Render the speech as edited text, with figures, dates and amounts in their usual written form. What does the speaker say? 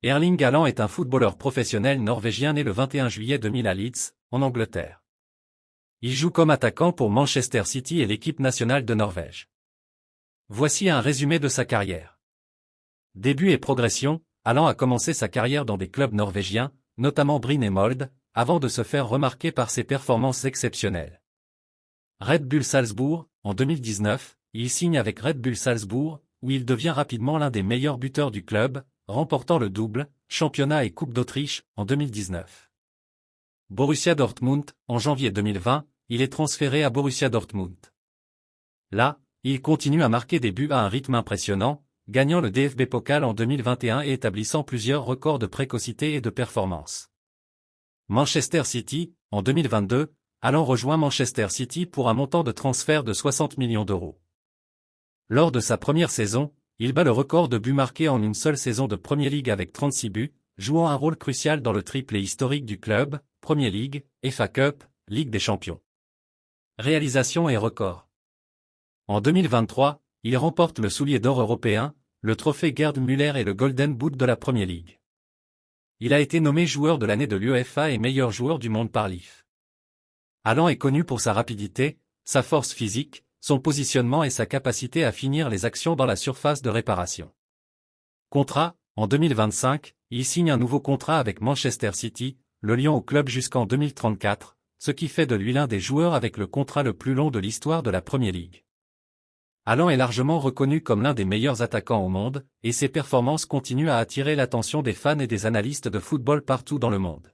Erling Haaland est un footballeur professionnel norvégien né le 21 juillet 2000 à Leeds, en Angleterre. Il joue comme attaquant pour Manchester City et l'équipe nationale de Norvège. Voici un résumé de sa carrière. Début et progression, Haaland a commencé sa carrière dans des clubs norvégiens, notamment Bryne et Molde, avant de se faire remarquer par ses performances exceptionnelles. Red Bull Salzbourg, en 2019, il signe avec Red Bull Salzbourg, où il devient rapidement l'un des meilleurs buteurs du club, remportant le double, championnat et Coupe d'Autriche, en 2019. Borussia Dortmund, en janvier 2020, il est transféré à Borussia Dortmund. Là, il continue à marquer des buts à un rythme impressionnant, gagnant le DFB Pokal en 2021 et établissant plusieurs records de précocité et de performance. Manchester City, en 2022, Haaland rejoint Manchester City pour un montant de transfert de 60 millions d'euros. Lors de sa première saison, il bat le record de buts marqués en une seule saison de Premier League avec 36 buts, jouant un rôle crucial dans le triplé historique du club, Premier League, FA Cup, Ligue des Champions. Réalisation et records. En 2023, il remporte le soulier d'or européen, le trophée Gerd Müller et le Golden Boot de la Premier League. Il a été nommé joueur de l'année de l'UEFA et meilleur joueur du monde par l'IF. Haaland est connu pour sa rapidité, sa force physique, son positionnement et sa capacité à finir les actions dans la surface de réparation. Contrat, en 2025, il signe un nouveau contrat avec Manchester City, le lion au club jusqu'en 2034, ce qui fait de lui l'un des joueurs avec le contrat le plus long de l'histoire de la Premier League. Haaland est largement reconnu comme l'un des meilleurs attaquants au monde, et ses performances continuent à attirer l'attention des fans et des analystes de football partout dans le monde.